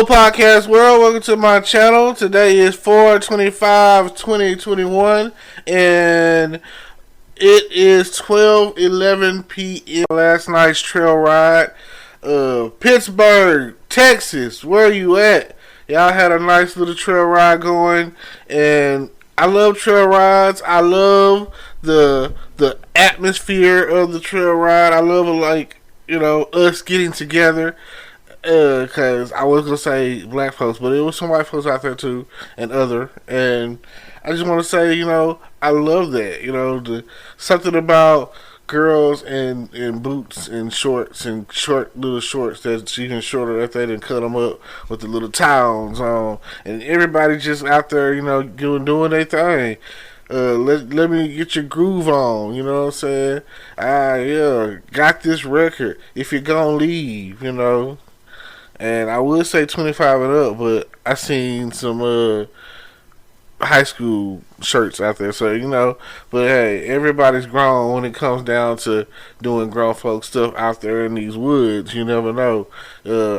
Hello, podcast world. Welcome to my channel. Today is 4/25/2021, and it is 12:11 p.m. Last night's trail ride. Pittsburgh, Texas. Where you at? Y'all had a nice little trail ride going, and I love trail rides. I love the atmosphere of the trail ride. I love us getting together. Cause I was gonna say black folks, but it was some white folks out there too, and I just want to say, I love that. Something about girls in boots and shorts and little shorts that's even shorter that they didn't cut them up with the little towels on, and everybody just out there, doing their thing. Let me get your groove on, you know what I'm saying? Got this record. If you're gonna leave, And I would say 25 and up, but I seen some high school shirts out there, so but hey, everybody's grown when it comes down to doing grown folk stuff out there in these woods. You never know.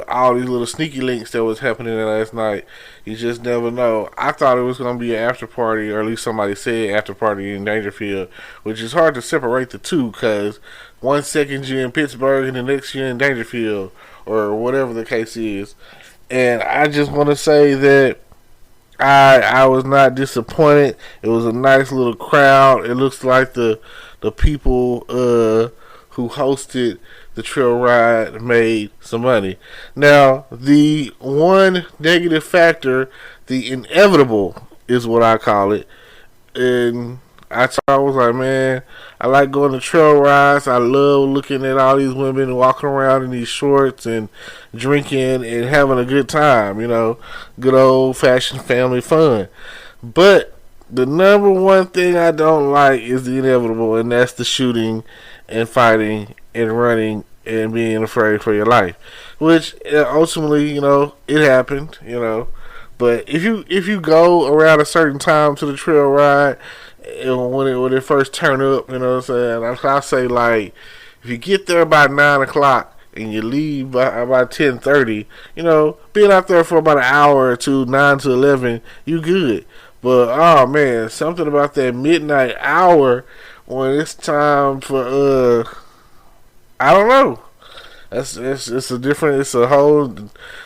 All these little sneaky links that was happening last night, you just never know. I thought it was going to be an after party, or at least somebody said after party in Dangerfield, which is hard to separate the two, because 1 second you're in Pittsburgh and the next you're in Dangerfield, or whatever the case is. And I just want to say that I was not disappointed. It was a nice little crowd. It looks like the people who hosted the trail ride made some money. Now, the one negative factor, the inevitable is what I call it. And I was like, man, I like going to trail rides. I love looking at all these women walking around in these shorts and drinking and having a good time, good old fashioned family fun. But the number one thing I don't like is the inevitable, and that's the shooting and fighting and running and being afraid for your life, which ultimately, it happened, But if you go around a certain time to the trail ride, when it first turn up, what I'm saying? I say, like, if you get there by 9 o'clock and you leave by 10:30, being out there for about an hour or two, 9 to 11, you good. But oh man, something about that midnight hour when it's time for I don't know. It's a whole,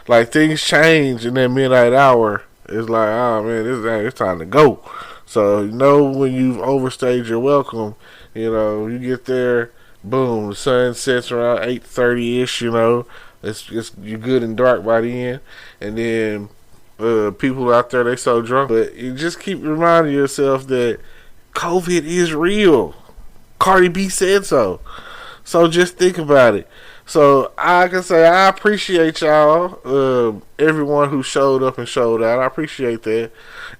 like, things change in that midnight hour. It's like, oh man, it's time to go. So when you've overstayed your welcome, you get there, boom, the sun sets around 8:30 ish. It's you're good and dark by the end, and then people out there, they so drunk, but you just keep reminding yourself that COVID is real. Cardi B said so. So just think about it. So I can say I appreciate y'all, everyone who showed up and showed out. I appreciate that.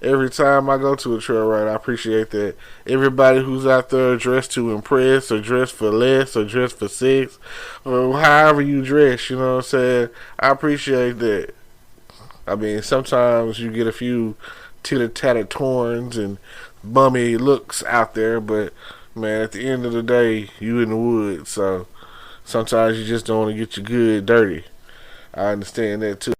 Every time I go to a trail ride, I appreciate that. Everybody who's out there dressed to impress, or dressed for less, or dressed for sex, or however you dress, you know what I'm saying? I appreciate that. I mean, sometimes you get a few titter-tatter torns and bummy looks out there, but man, at the end of the day, you in the woods, so sometimes you just don't want to get your good dirty. I understand that too.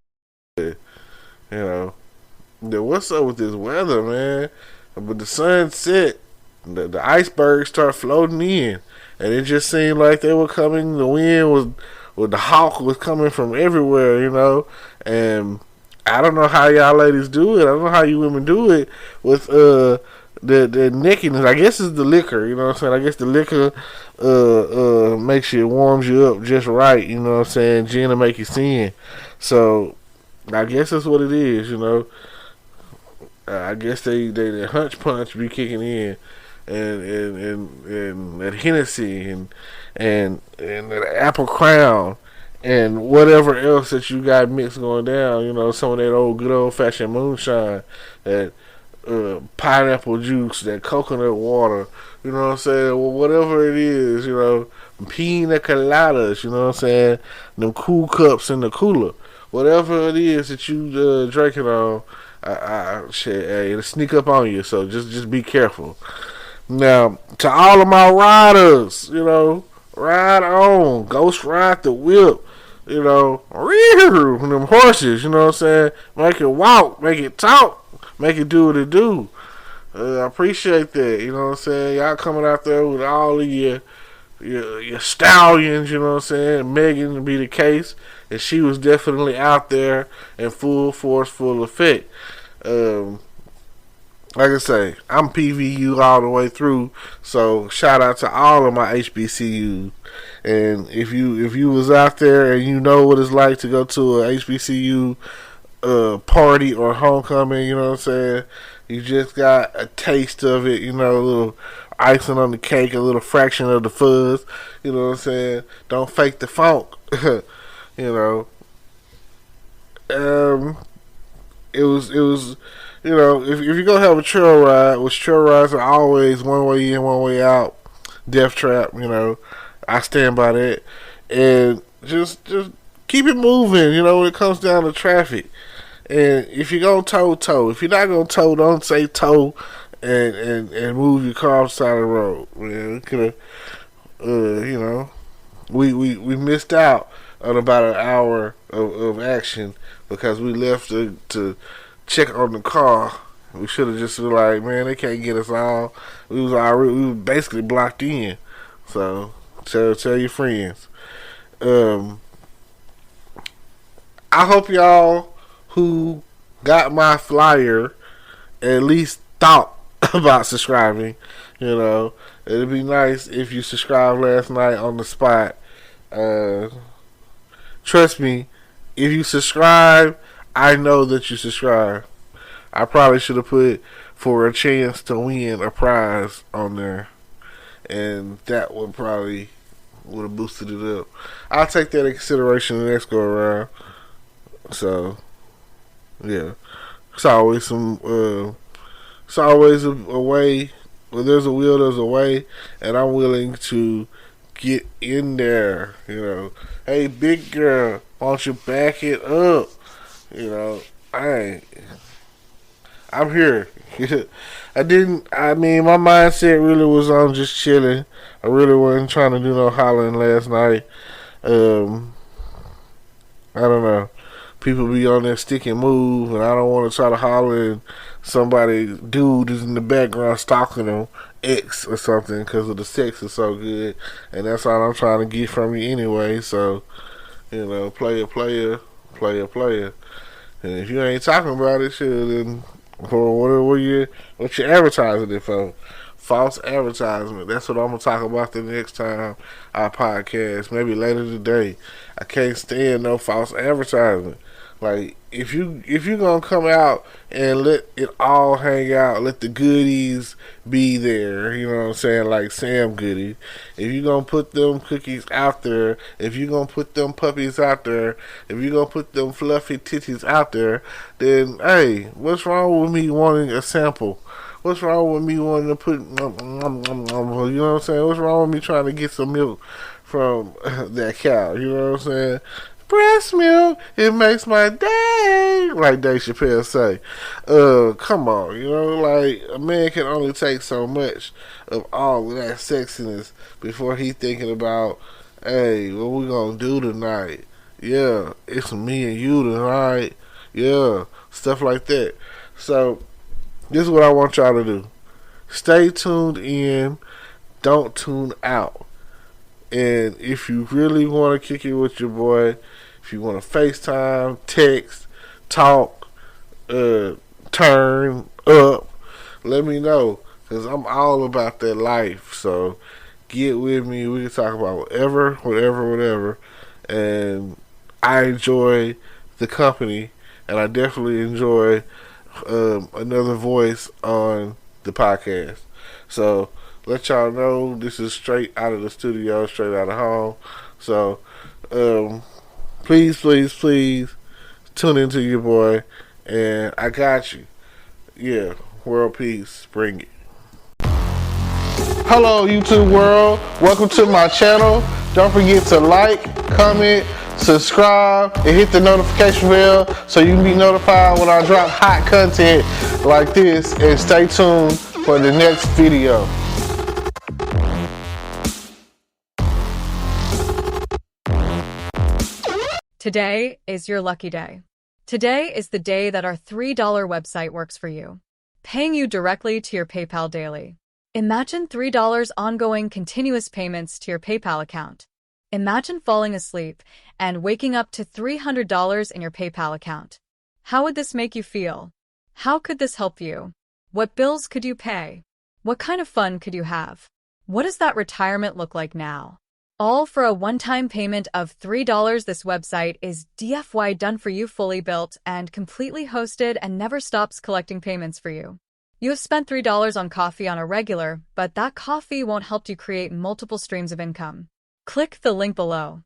What's up with this weather, man? But the sun set, the icebergs start floating in, and it just seemed like they were coming. The wind was, the hawk was coming from everywhere, And I don't know how y'all ladies do it. I don't know how you women do it with the nakedness. I guess it's the liquor, you know what I'm saying? I guess the liquor makes you, warms you up just right, you know what I'm saying? Gin will make you sin. So I guess that's what it is, I guess the hunch punch be kicking in, and that Hennessy and that Apple Crown and whatever else that you got mixed going down, some of that good old fashioned moonshine, that pineapple juice, that coconut water, you know what I'm saying? Well, whatever it is, pina coladas, you know what I'm saying? Them cool cups in the cooler, whatever it is that you drinking on, it'll sneak up on you. So just be careful. Now, to all of my riders, ride on, ghost ride the whip. You know, them horses, you know what I'm saying? Make it walk, make it talk, make it do what it do. I appreciate that, you know what I'm saying? Y'all coming out there with all of your stallions, you know what I'm saying? Megan to be the case, and she was definitely out there in full force, full effect. Like I say, I'm PVU all the way through, so shout out to all of my HBCUs. And if you was out there and you know what it's like to go to a HBCU party or homecoming, you know what I'm saying? You just got a taste of it, you know, a little icing on the cake, a little fraction of the fuzz, you know what I'm saying? Don't fake the funk, you know. It was you know, if you're gonna have a trail ride, which trail rides are always one way in, one way out, death trap, you know, I stand by that. And just keep it moving, you know, when it comes down to traffic. And if you're gonna tow. If you're not gonna tow, don't say tow and move your car off the side of the road. Man, we could have you know, we missed out on about an hour of action because we left to check on the car. We should have just been like, man, they can't get us all. We were basically blocked in. So tell your friends. I hope y'all who got my flyer at least thought about subscribing. You know, it'd be nice if you subscribed last night on the spot. Trust me, if you subscribe, I know that you subscribe. I probably should have put for a chance to win a prize on there, and that would have boosted it up. I'll take that in consideration the next go around. So, yeah, it's always it's always a way. When there's a will, there's a way, and I'm willing to get in there. You know, hey, big girl, why don't you back it up? You know, I'm here. I mean, my mindset really was on just chilling. I really wasn't trying to do no hollering last night. I don't know. People be on there stick and move, and I don't want to try to holler and dude is in the background stalking them, X or something, because of the sex is so good. And that's all I'm trying to get from you anyway. So, you know, player. And if you ain't talking about it, shit, then what you advertising it for? False advertisement. That's what I'm gonna talk about the next time I podcast. Maybe later today. I can't stand no false advertisement. Like if you gonna come out and let it all hang out, let the goodies be there, you know what I'm saying, like Sam Goody. If you gonna put them cookies out there, if you gonna put them puppies out there, if you gonna put them fluffy titties out there, then hey, what's wrong with me wanting a sample? What's wrong with me wanting to put, you know what I'm saying? What's wrong with me trying to get some milk from that cow? You know what I'm saying? Breast milk, it makes my day, like Dave Chappelle say. Come on, you know, like a man can only take so much of all of that sexiness before he thinking about, hey, what we gonna do tonight? Yeah, it's me and you tonight. Yeah, stuff like that. So this is what I want y'all to do. Stay tuned in. Don't tune out. And if you really want to kick it with your boy, if you want to FaceTime, text, talk, turn up, let me know. Because I'm all about that life. So get with me. We can talk about whatever. And I enjoy the company. And I definitely enjoy another voice on the podcast. So let y'all know this is straight out of the studio, straight out of home. So please tune into your boy, and I got you. Yeah, world peace, bring it. Hello YouTube world, welcome to my channel. Don't forget to like, comment, subscribe, and hit the notification bell so you can be notified when I drop hot content like this, and stay tuned for the next video. Today is your lucky day. Today is the day that our $3 website works for you, paying you directly to your PayPal daily. Imagine $3 ongoing continuous payments to your PayPal account. Imagine falling asleep and waking up to $300 in your PayPal account. How would this make you feel? How could this help you? What bills could you pay? What kind of fun could you have? What does that retirement look like now? All for a one-time payment of $3. This website is DFY done for you, fully built and completely hosted, and never stops collecting payments for you. You have spent $3 on coffee on a regular, but that coffee won't help you create multiple streams of income. Click the link below.